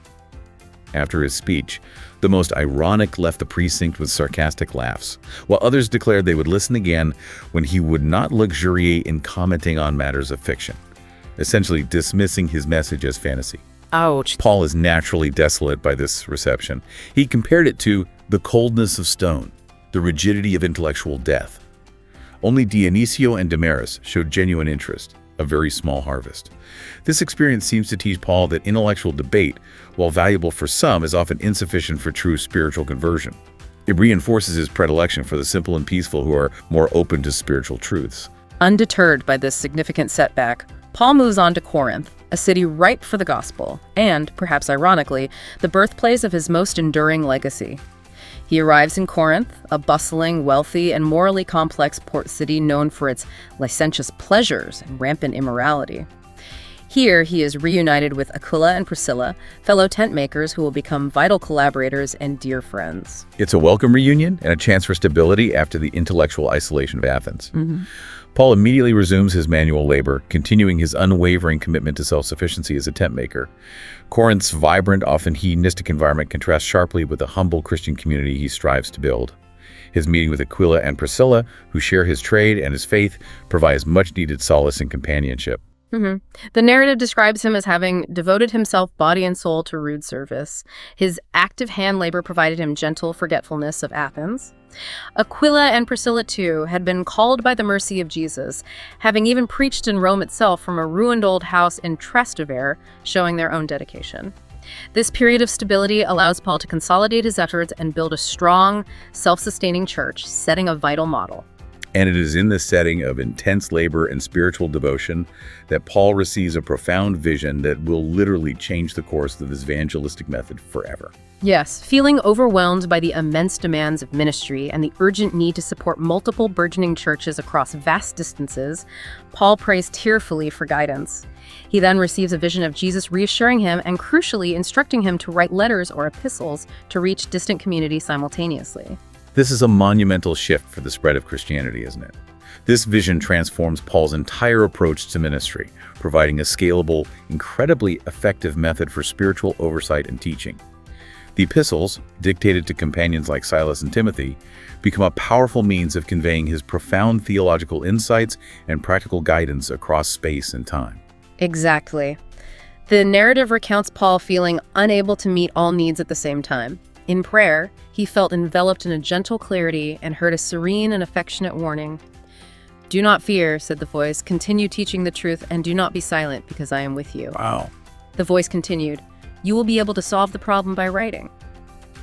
After his speech, the most ironic left the precinct with sarcastic laughs, while others declared they would listen again when he would not luxuriate in commenting on matters of fiction. essentially dismissing his message as fantasy. Ouch. Paul is naturally desolate by this reception. He compared it to the coldness of stone, the rigidity of intellectual death. Only Dionisio and Damaris showed genuine interest, a very small harvest. This experience seems to teach Paul that intellectual debate, while valuable for some, is often insufficient for true spiritual conversion. It reinforces his predilection for the simple and peaceful who are more open to spiritual truths. Undeterred by this significant setback, Paul moves on to Corinth, a city ripe for the gospel, and, perhaps ironically, the birthplace of his most enduring legacy. He arrives in Corinth, a bustling, wealthy, and morally complex port city known for its licentious pleasures and rampant immorality. Here, he is reunited with Aquila and Priscilla, fellow tent makers who will become vital collaborators and dear friends. It's a welcome reunion and a chance for stability after the intellectual isolation of Athens. Paul immediately resumes his manual labor, continuing his unwavering commitment to self-sufficiency as a tent maker. Corinth's vibrant, often hedonistic environment contrasts sharply with the humble Christian community he strives to build. His meeting with Aquila and Priscilla, who share his trade and his faith, provides much-needed solace and companionship. The narrative describes him as having devoted himself body and soul to rude service. His active hand labor provided him gentle forgetfulness of Athens. Aquila and Priscilla, too, had been called by the mercy of Jesus, having even preached in Rome itself from a ruined old house in Trastevere, showing their own dedication. This period of stability allows Paul to consolidate his efforts and build a strong, self-sustaining church, setting a vital model. And it is in this setting of intense labor and spiritual devotion that Paul receives a profound vision that will literally change the course of his evangelistic method forever. Yes, feeling overwhelmed by the immense demands of ministry and the urgent need to support multiple burgeoning churches across vast distances, Paul prays tearfully for guidance. He then receives a vision of Jesus reassuring him and, crucially, instructing him to write letters or epistles to reach distant communities simultaneously. This is a monumental shift for the spread of Christianity, isn't it? This vision transforms Paul's entire approach to ministry, providing a scalable, incredibly effective method for spiritual oversight and teaching. The epistles, dictated to companions like Silas and Timothy, become a powerful means of conveying his profound theological insights and practical guidance across space and time. Exactly. The narrative recounts Paul feeling unable to meet all needs at the same time. In prayer, he felt enveloped in a gentle clarity and heard a serene and affectionate warning. "Do not fear," said the voice. "Continue teaching the truth and do not be silent because I am with you." Wow. The voice continued, "You will be able to solve the problem by writing."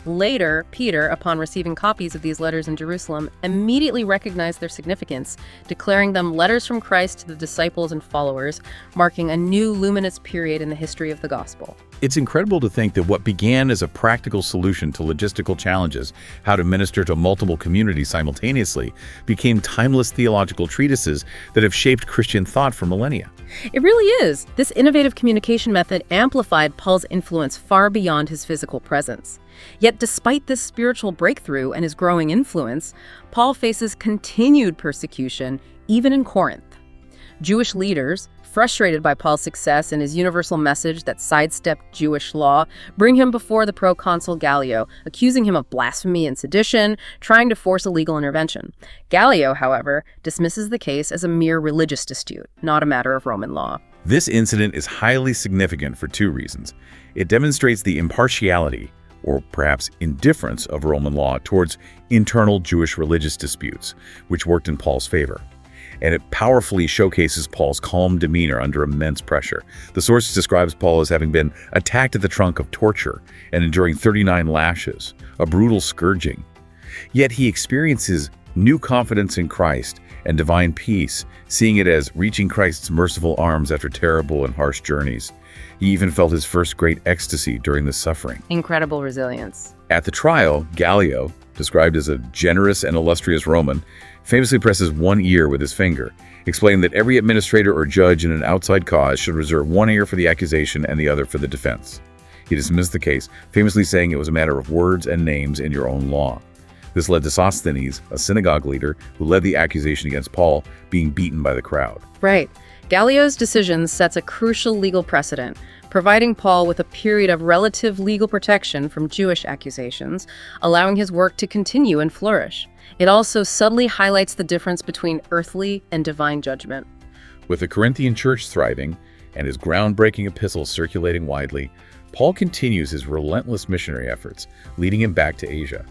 Later, Peter, upon receiving copies of these letters in Jerusalem, immediately recognized their significance, declaring them letters from Christ to the disciples and followers, marking a new luminous period in the history of the gospel. It's incredible to think that what began as a practical solution to logistical challenges, how to minister to multiple communities simultaneously, became timeless theological treatises that have shaped Christian thought for millennia. It really is. This innovative communication method amplified Paul's influence far beyond his physical presence. Yet despite this spiritual breakthrough and his growing influence, Paul faces continued persecution, even in Corinth. Jewish leaders, frustrated by Paul's success and his universal message that sidestepped Jewish law, bring him before the proconsul Gallio, accusing him of blasphemy and sedition, trying to force a legal intervention. Gallio, however, dismisses the case as a mere religious dispute, not a matter of Roman law. This incident is highly significant for two reasons. It demonstrates the impartiality, or perhaps indifference, of Roman law towards internal Jewish religious disputes, which worked in Paul's favor. And it powerfully showcases Paul's calm demeanor under immense pressure. The source describes Paul as having been attacked at the trunk of torture and enduring 39 lashes, a brutal scourging. Yet he experiences new confidence in Christ and divine peace, seeing it as reaching Christ's merciful arms after terrible and harsh journeys. He even felt his first great ecstasy during this suffering. Incredible resilience. At the trial, Gallio, described as a generous and illustrious Roman, famously presses one ear with his finger, explaining that every administrator or judge in an outside cause should reserve one ear for the accusation and the other for the defense. He dismissed the case, famously saying it was a matter of words and names in your own law. This led to Sosthenes, a synagogue leader who led the accusation against Paul, being beaten by the crowd. Right. Gallio's decision sets a crucial legal precedent, providing Paul with a period of relative legal protection from Jewish accusations, allowing his work to continue and flourish. It also subtly highlights the difference between earthly and divine judgment. With the Corinthian church thriving, and his groundbreaking epistles circulating widely, Paul continues his relentless missionary efforts, leading him back to Asia.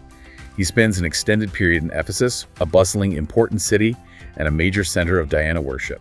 He spends an extended period in Ephesus, a bustling, important city, and a major center of Diana worship.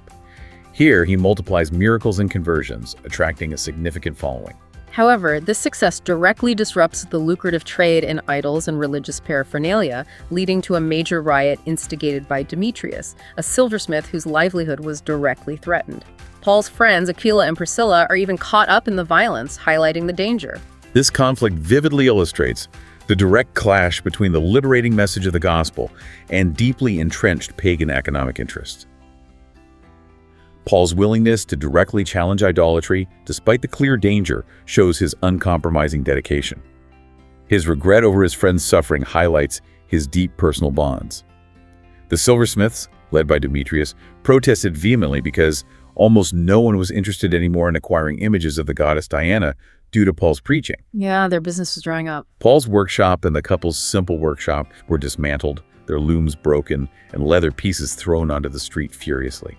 Here, he multiplies miracles and conversions, attracting a significant following. However, this success directly disrupts the lucrative trade in idols and religious paraphernalia, leading to a major riot instigated by Demetrius, a silversmith whose livelihood was directly threatened. Paul's friends, Aquila and Priscilla, are even caught up in the violence, highlighting the danger. This conflict vividly illustrates the direct clash between the liberating message of the gospel and deeply entrenched pagan economic interests. Paul's willingness to directly challenge idolatry, despite the clear danger, shows his uncompromising dedication. His regret over his friend's suffering highlights his deep personal bonds. The silversmiths, led by Demetrius, protested vehemently because almost no one was interested anymore in acquiring images of the goddess Diana due to Paul's preaching. Yeah, their business was drying up. Paul's workshop and the couple's simple workshop were dismantled, their looms broken, and leather pieces thrown onto the street furiously.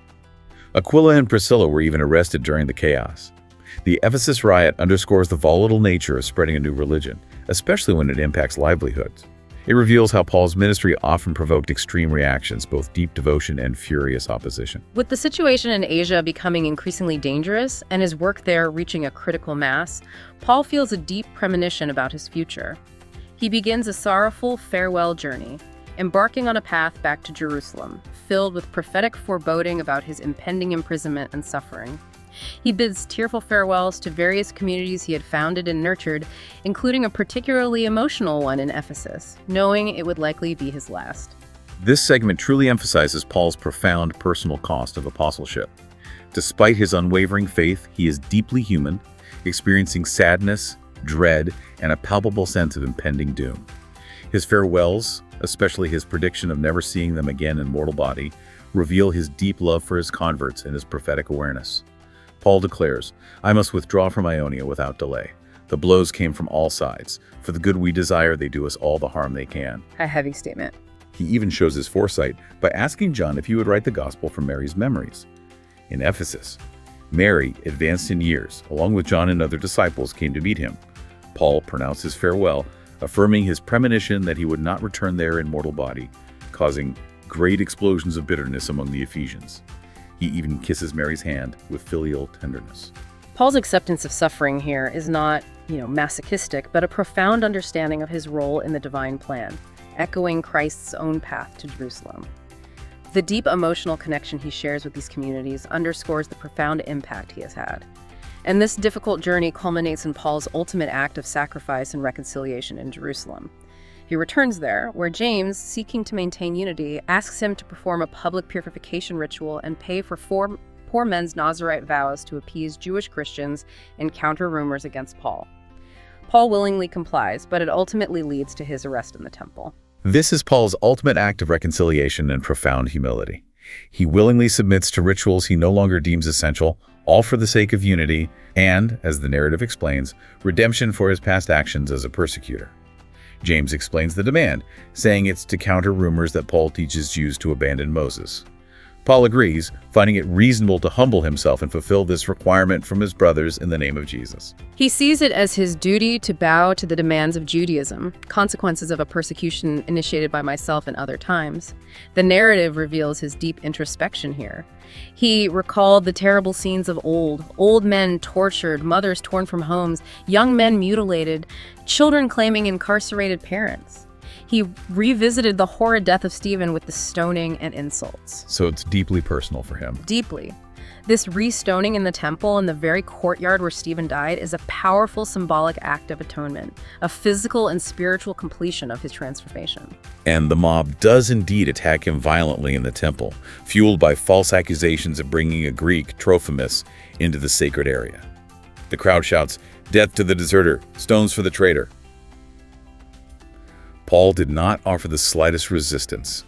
Aquila and Priscilla were even arrested during the chaos. The Ephesus riot underscores the volatile nature of spreading a new religion, especially when it impacts livelihoods. It reveals how Paul's ministry often provoked extreme reactions, both deep devotion and furious opposition. With the situation in Asia becoming increasingly dangerous and his work there reaching a critical mass, Paul feels a deep premonition about his future. He begins a sorrowful farewell journey, embarking on a path back to Jerusalem, filled with prophetic foreboding about his impending imprisonment and suffering. He bids tearful farewells to various communities he had founded and nurtured, including a particularly emotional one in Ephesus, knowing it would likely be his last. This segment truly emphasizes Paul's profound personal cost of apostleship. Despite his unwavering faith, he is deeply human, experiencing sadness, dread, and a palpable sense of impending doom. His farewells, especially his prediction of never seeing them again in mortal body, reveal his deep love for his converts and his prophetic awareness. Paul declares, "I must withdraw from Ionia without delay. The blows came from all sides. For the good we desire, they do us all the harm they can." A heavy statement. He even shows his foresight by asking John if he would write the gospel from Mary's memories. In Ephesus, Mary, advanced in years, along with John and other disciples, came to meet him. Paul pronounced his farewell, affirming his premonition that he would not return there in mortal body, causing great explosions of bitterness among the Ephesians. He even kisses Mary's hand with filial tenderness. Paul's acceptance of suffering here is not, masochistic, but a profound understanding of his role in the divine plan, echoing Christ's own path to Jerusalem. The deep emotional connection he shares with these communities underscores the profound impact he has had. And this difficult journey culminates in Paul's ultimate act of sacrifice and reconciliation in Jerusalem. He returns there, where James, seeking to maintain unity, asks him to perform a public purification ritual and pay for four poor men's Nazirite vows to appease Jewish Christians and counter rumors against Paul. Paul willingly complies, but it ultimately leads to his arrest in the temple. This is Paul's ultimate act of reconciliation and profound humility. He willingly submits to rituals he no longer deems essential, all for the sake of unity and, as the narrative explains, redemption for his past actions as a persecutor. James explains the demand, saying it's to counter rumors that Paul teaches Jews to abandon Moses. Paul agrees, finding it reasonable to humble himself and fulfill this requirement from his brothers in the name of Jesus. He sees it as his duty to bow to the demands of Judaism, consequences of a persecution initiated by myself in other times. The narrative reveals his deep introspection here. He recalled the terrible scenes of old men tortured, mothers torn from homes, young men mutilated, children claiming incarcerated parents. He revisited the horrid death of Stephen with the stoning and insults. So it's deeply personal for him. Deeply. This restoning in the temple in the very courtyard where Stephen died is a powerful symbolic act of atonement, a physical and spiritual completion of his transformation. And the mob does indeed attack him violently in the temple, fueled by false accusations of bringing a Greek, Trophimus, into the sacred area. The crowd shouts, "Death to the deserter! Stones for the traitor!" Paul did not offer the slightest resistance.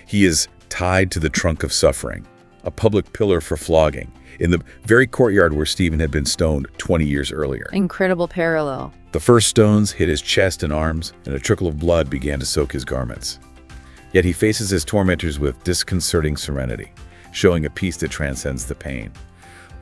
He is tied to the trunk of suffering, a public pillar for flogging, in the very courtyard where Stephen had been stoned 20 years earlier. Incredible parallel. The first stones hit his chest and arms, and a trickle of blood began to soak his garments. Yet he faces his tormentors with disconcerting serenity, showing a peace that transcends the pain.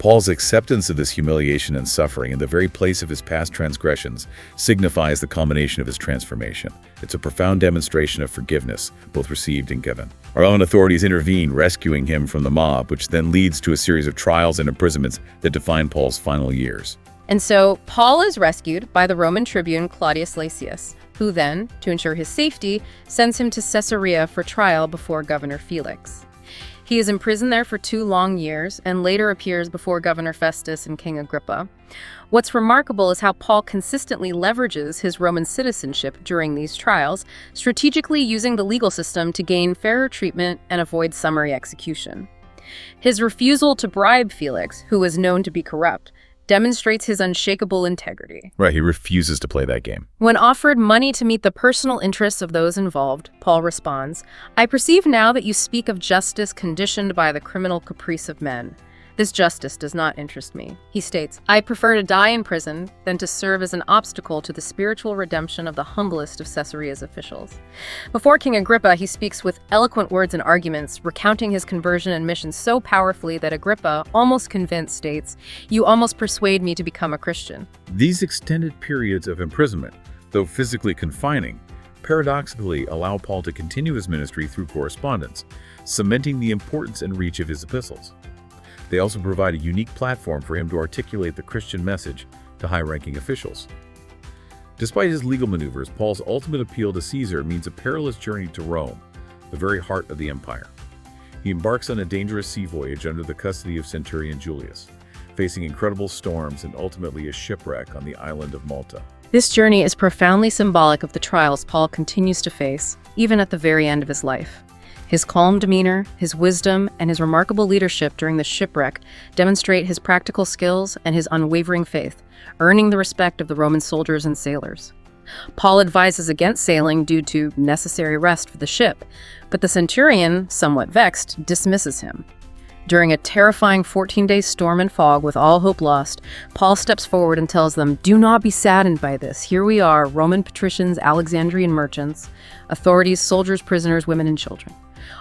Paul's acceptance of this humiliation and suffering in the very place of his past transgressions signifies the culmination of his transformation. It's a profound demonstration of forgiveness, both received and given. Our Roman authorities intervene, rescuing him from the mob, which then leads to a series of trials and imprisonments that define Paul's final years. And so Paul is rescued by the Roman tribune Claudius Lysias, who then, to ensure his safety, sends him to Caesarea for trial before Governor Felix. He is imprisoned there for 2 long years and later appears before Governor Festus and King Agrippa. What's remarkable is how Paul consistently leverages his Roman citizenship during these trials, strategically using the legal system to gain fairer treatment and avoid summary execution. His refusal to bribe Felix, who was known to be corrupt, demonstrates his unshakable integrity. Right, he refuses to play that game. When offered money to meet the personal interests of those involved, Paul responds, "I perceive now that you speak of justice conditioned by the criminal caprice of men. This justice does not interest me." He states, "I prefer to die in prison than to serve as an obstacle to the spiritual redemption of the humblest of Caesarea's officials." Before King Agrippa, he speaks with eloquent words and arguments, recounting his conversion and mission so powerfully that Agrippa, almost convinced, states, "You almost persuade me to become a Christian." These extended periods of imprisonment, though physically confining, paradoxically allow Paul to continue his ministry through correspondence, cementing the importance and reach of his epistles. They also provide a unique platform for him to articulate the Christian message to high-ranking officials. Despite his legal maneuvers, Paul's ultimate appeal to Caesar means a perilous journey to Rome, the very heart of the empire. He embarks on a dangerous sea voyage under the custody of Centurion Julius, facing incredible storms and ultimately a shipwreck on the island of Malta. This journey is profoundly symbolic of the trials Paul continues to face, even at the very end of his life. His calm demeanor, his wisdom, and his remarkable leadership during the shipwreck demonstrate his practical skills and his unwavering faith, earning the respect of the Roman soldiers and sailors. Paul advises against sailing due to necessary rest for the ship, but the centurion, somewhat vexed, dismisses him. During a terrifying 14-day storm and fog with all hope lost, Paul steps forward and tells them, "Do not be saddened by this. Here we are, Roman patricians, Alexandrian merchants, authorities, soldiers, prisoners, women, and children.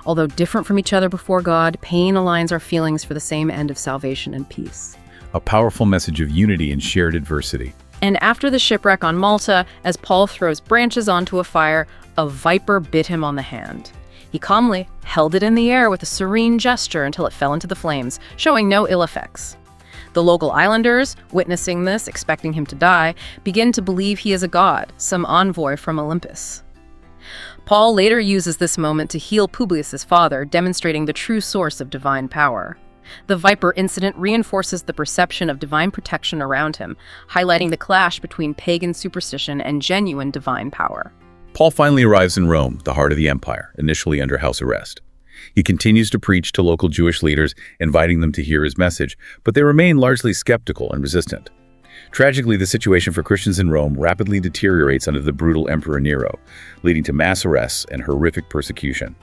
Although different from each other before God, pain aligns our feelings for the same end of salvation and peace." A powerful message of unity and shared adversity. And after the shipwreck on Malta, as Paul throws branches onto a fire, a viper bit him on the hand. He calmly held it in the air with a serene gesture until it fell into the flames, showing no ill effects. The local islanders, witnessing this, expecting him to die, begin to believe he is a god, some envoy from Olympus. Paul later uses this moment to heal Publius's father, demonstrating the true source of divine power. The viper incident reinforces the perception of divine protection around him, highlighting the clash between pagan superstition and genuine divine power. Paul finally arrives in Rome, the heart of the empire, initially under house arrest. He continues to preach to local Jewish leaders, inviting them to hear his message, but they remain largely skeptical and resistant. Tragically, the situation for Christians in Rome rapidly deteriorates under the brutal Emperor Nero, leading to mass arrests and horrific persecution.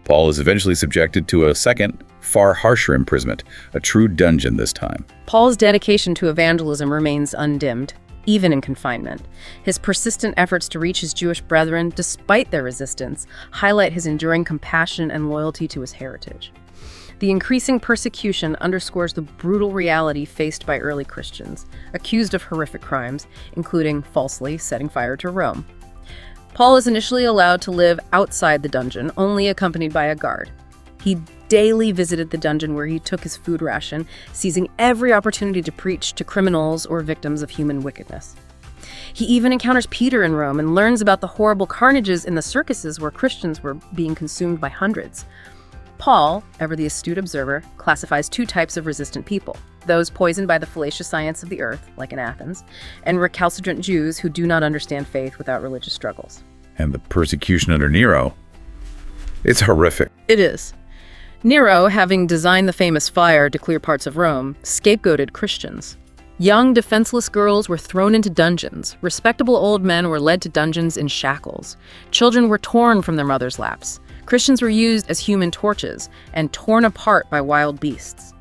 Paul is eventually subjected to a second, far harsher imprisonment, a true dungeon this time. Paul's dedication to evangelism remains undimmed, even in confinement. His persistent efforts to reach his Jewish brethren, despite their resistance, highlight his enduring compassion and loyalty to his heritage. The increasing persecution underscores the brutal reality faced by early Christians, accused of horrific crimes, including falsely setting fire to Rome. Paul is initially allowed to live outside the dungeon, only accompanied by a guard. He daily visited the dungeon where he took his food ration, seizing every opportunity to preach to criminals or victims of human wickedness. He even encounters Peter in Rome and learns about the horrible carnages in the circuses where Christians were being consumed by hundreds. Paul, ever the astute observer, classifies 2 types of resistant people: those poisoned by the fallacious science of the earth, like in Athens, and recalcitrant Jews who do not understand faith without religious struggles. And the persecution under Nero, it's horrific. It is. Nero, having designed the famous fire to clear parts of Rome, scapegoated Christians. Young, defenseless girls were thrown into dungeons. Respectable old men were led to dungeons in shackles. Children were torn from their mothers' laps. Christians were used as human torches and torn apart by wild beasts.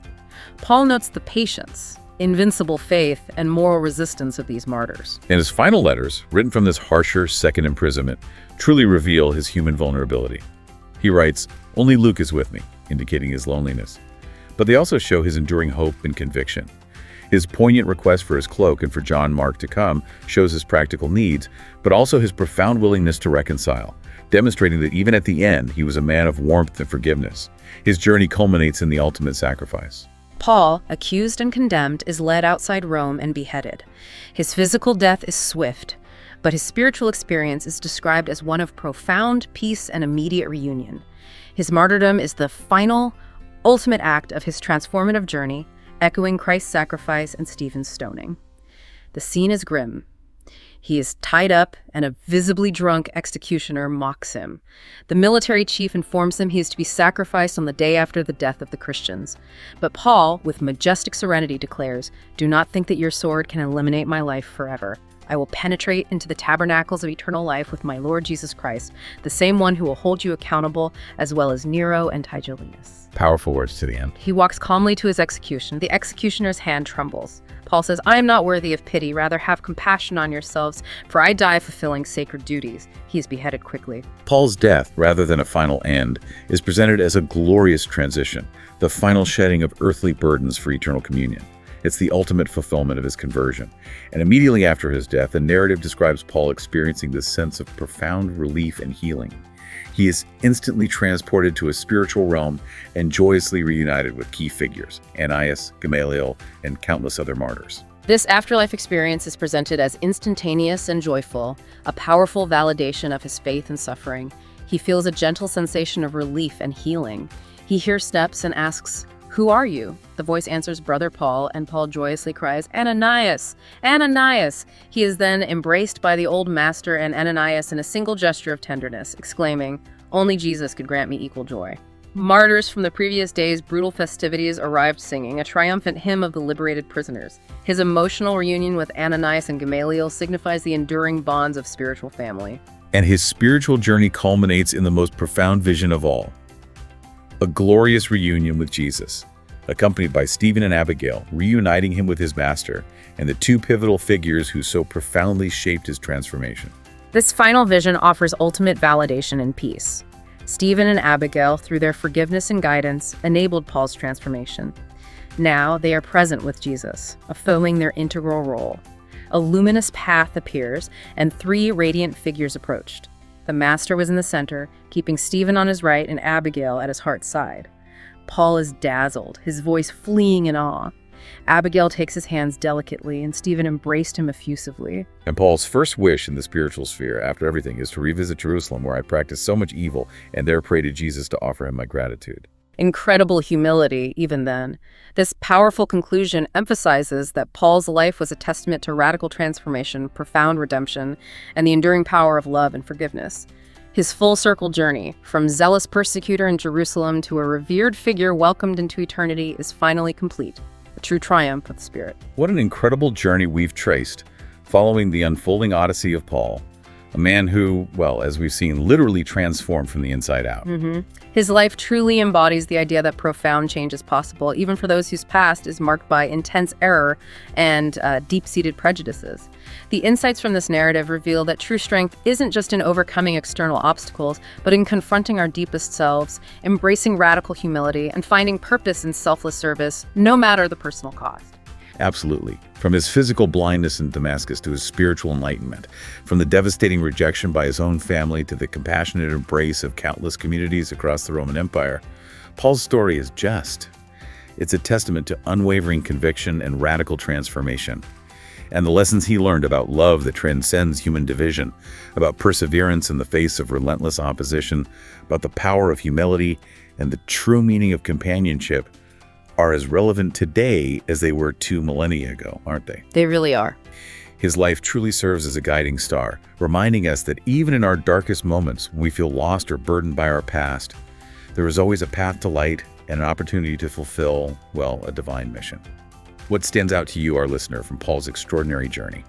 Paul notes the patience, invincible faith, and moral resistance of these martyrs. And his final letters, written from this harsher second imprisonment, truly reveal his human vulnerability. He writes, "Only Luke is with me," indicating his loneliness. but they also show his enduring hope and conviction. His poignant request for his cloak and for John Mark to come shows his practical needs, but also his profound willingness to reconcile, demonstrating that even at the end, he was a man of warmth and forgiveness. His journey culminates in the ultimate sacrifice. Paul, accused and condemned, is led outside Rome and beheaded. His physical death is swift, but his spiritual experience is described as one of profound peace and immediate reunion. His martyrdom is the final, ultimate act of his transformative journey, echoing Christ's sacrifice and Stephen's stoning. The scene is grim. He is tied up, and a visibly drunk executioner mocks him. The military chief informs him he is to be sacrificed on the day after the death of the Christians. But Paul, with majestic serenity, declares, "Do not think that your sword can eliminate my life forever. I will penetrate into the tabernacles of eternal life with my Lord Jesus Christ, the same one who will hold you accountable, as well as Nero and Tigellinus." Powerful words to the end. He walks calmly to his execution. The executioner's hand trembles. Paul says, "I am not worthy of pity. Rather have compassion on yourselves, for I die fulfilling sacred duties." He is beheaded quickly. Paul's death, rather than a final end, is presented as a glorious transition, the final shedding of earthly burdens for eternal communion. It's the ultimate fulfillment of his conversion. And immediately after his death, the narrative describes Paul experiencing this sense of profound relief and healing. He is instantly transported to a spiritual realm and joyously reunited with key figures, Ananias, Gamaliel, and countless other martyrs. This afterlife experience is presented as instantaneous and joyful, a powerful validation of his faith and suffering. He feels a gentle sensation of relief and healing. He hears steps and asks, "Who are you?" The voice answers, "Brother Paul," and Paul joyously cries, "Ananias! Ananias!" He is then embraced by the old master and Ananias in a single gesture of tenderness, exclaiming, "Only Jesus could grant me equal joy." Martyrs from the previous day's brutal festivities arrived singing a triumphant hymn of the liberated prisoners. His emotional reunion with Ananias and Gamaliel signifies the enduring bonds of spiritual family. And his spiritual journey culminates in the most profound vision of all: a glorious reunion with Jesus, accompanied by Stephen and Abigail, reuniting him with his master, and the two pivotal figures who so profoundly shaped his transformation. This final vision offers ultimate validation and peace. Stephen and Abigail, through their forgiveness and guidance, enabled Paul's transformation. Now they are present with Jesus, fulfilling their integral role. A luminous path appears, and three radiant figures approached. The master was in the center, keeping Stephen on his right and Abigail at his heart's side. Paul is dazzled, his voice fleeing in awe. Abigail takes his hands delicately, and Stephen embraced him effusively. And Paul's first wish in the spiritual sphere, after everything, is to revisit Jerusalem, where I practiced so much evil, and there pray to Jesus to offer him my gratitude. Incredible humility, even then. This powerful conclusion emphasizes that Paul's life was a testament to radical transformation, profound redemption, and the enduring power of love and forgiveness. His full-circle journey, from zealous persecutor in Jerusalem to a revered figure welcomed into eternity, is finally complete, a true triumph of the Spirit. What an incredible journey we've traced, following the unfolding odyssey of Paul, a man who, well, as we've seen, literally transformed from the inside out. His life truly embodies the idea that profound change is possible, even for those whose past is marked by intense error and deep-seated prejudices. The insights from this narrative reveal that true strength isn't just in overcoming external obstacles, but in confronting our deepest selves, embracing radical humility, and finding purpose in selfless service, no matter the personal cost. Absolutely. From his physical blindness in Damascus to his spiritual enlightenment, from the devastating rejection by his own family to the compassionate embrace of countless communities across the Roman Empire, Paul's story is just. It's a testament to unwavering conviction and radical transformation. And the lessons he learned about love that transcends human division, about perseverance in the face of relentless opposition, about the power of humility and the true meaning of companionship are as relevant today as they were 2 millennia ago, aren't they? They really are. His life truly serves as a guiding star, reminding us that even in our darkest moments, when we feel lost or burdened by our past, there is always a path to light and an opportunity to fulfill, well, a divine mission. What stands out to you, our listener, from Paul's extraordinary journey?